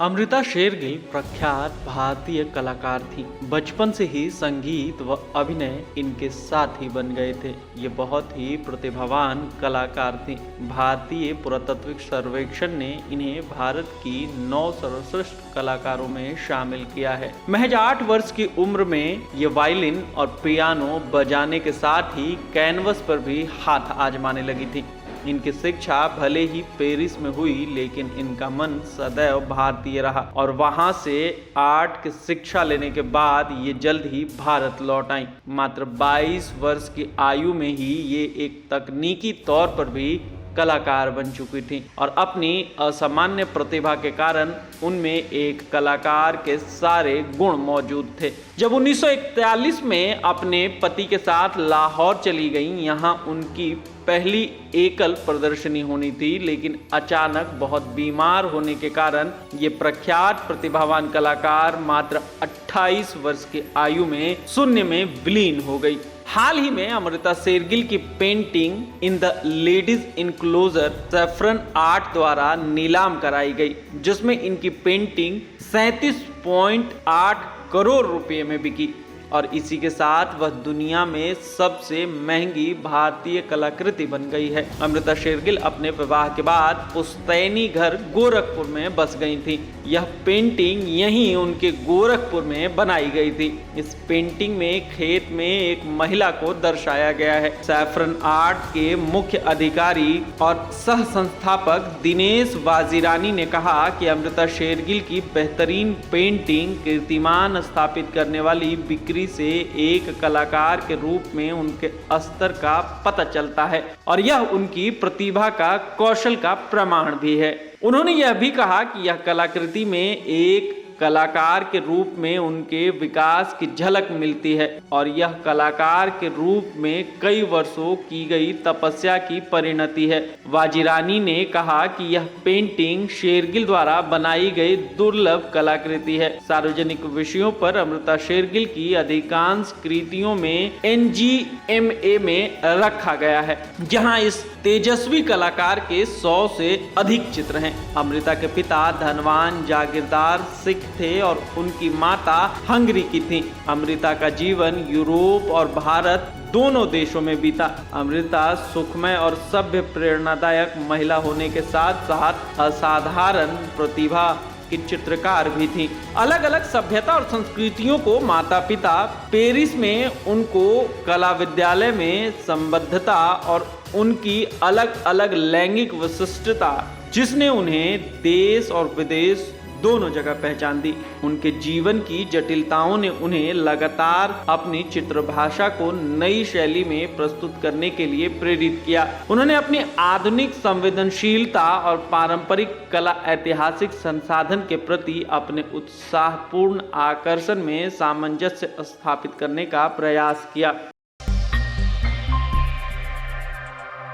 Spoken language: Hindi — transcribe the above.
अमृता शेरगिल प्रख्यात भारतीय कलाकार थी। बचपन से ही संगीत व अभिनय इनके साथी बन गए थे। ये बहुत ही प्रतिभावान कलाकार थी। भारतीय पुरातत्विक सर्वेक्षण ने इन्हें भारत की 9 सर्वश्रेष्ठ कलाकारों में शामिल किया है। महज 8 वर्ष की उम्र में ये वायलिन और पियानो बजाने के साथ ही कैनवस पर भी हाथ आजमाने लगी थी। इनकी शिक्षा भले ही पेरिस में हुई, लेकिन इनका मन सदैव भारतीय रहा और वहां से आर्ट की शिक्षा लेने के बाद ये जल्द ही भारत लौट आई। मात्र 22 वर्ष की आयु में ही ये एक तकनीकी तौर पर भी कलाकार बन चुकी थी और अपनी असामान्य प्रतिभा के कारण उनमें एक कलाकार के सारे गुण मौजूद थे। जब 1941 में अपने पति के साथ लाहौर चली गईं, यहाँ उनकी पहली एकल प्रदर्शनी होनी थी, लेकिन अचानक बहुत बीमार होने के कारण ये प्रख्यात प्रतिभावान कलाकार मात्र 28 वर्ष की आयु में शून्य में विलीन हो गई। हाल ही में अमृता शेरगिल की painting in the ladies enclosure saffron art द्वारा नीलाम कराई गई, जिसमें इनकी पेंटिंग 37.8 करोड़ रुपए में बिकी और इसी के साथ वह दुनिया में सबसे महंगी भारतीय कलाकृति बन गई है। अमृता शेरगिल अपने विवाह के बाद पुश्तैनी घर गोरखपुर में बस गई थी। यह पेंटिंग यहीं उनके गोरखपुर में बनाई गई थी। इस पेंटिंग में खेत में एक महिला को दर्शाया गया है। सैफरन आर्ट के मुख्य अधिकारी और सह संस्थापक दिनेश वाजीरानी ने कहा कि अमृता शेरगिल की बेहतरीन पेंटिंग कीर्तिमान स्थापित करने वाली बिक्री से एक कलाकार के रूप में उनके स्तर का पता चलता है और यह उनकी प्रतिभा का कौशल का प्रमाण भी है। उन्होंने यह भी कहा कि यह कलाकृति में एक कलाकार के रूप में उनके विकास की झलक मिलती है और यह कलाकार के रूप में कई वर्षों की गई तपस्या की परिणति है। वाजीरानी ने कहा कि यह पेंटिंग शेरगिल द्वारा बनाई गई दुर्लभ कलाकृति है। सार्वजनिक विषयों पर अमृता शेरगिल की अधिकांश कृतियों में NGMA में रखा गया है, जहां इस तेजस्वी कलाकार के 100 से अधिक चित्र हैं। अमृता के पिता धनवान जागीरदार सिख थे और उनकी माता हंगरी की थी। अमृता का जीवन यूरोप और भारत दोनों देशों में बीता। अमृता सुखमय और सभ्य प्रेरणादायक महिला होने के साथ साथ असाधारण प्रतिभा की चित्रकार भी थी। अलग अलग सभ्यता और संस्कृतियों को माता पिता पेरिस में उनको कला विद्यालय में संबद्धता और उनकी अलग अलग लैंगिक विशिष्टता, जिसने उन्हें देश और विदेश दोनों जगह पहचान दी। उनके जीवन की जटिलताओं ने उन्हें लगातार अपनी चित्रभाषा को नई शैली में प्रस्तुत करने के लिए प्रेरित किया। उन्होंने अपनी आधुनिक संवेदनशीलता और पारंपरिक कला ऐतिहासिक संसाधन के प्रति अपने उत्साहपूर्ण आकर्षण में सामंजस्य स्थापित करने का प्रयास किया।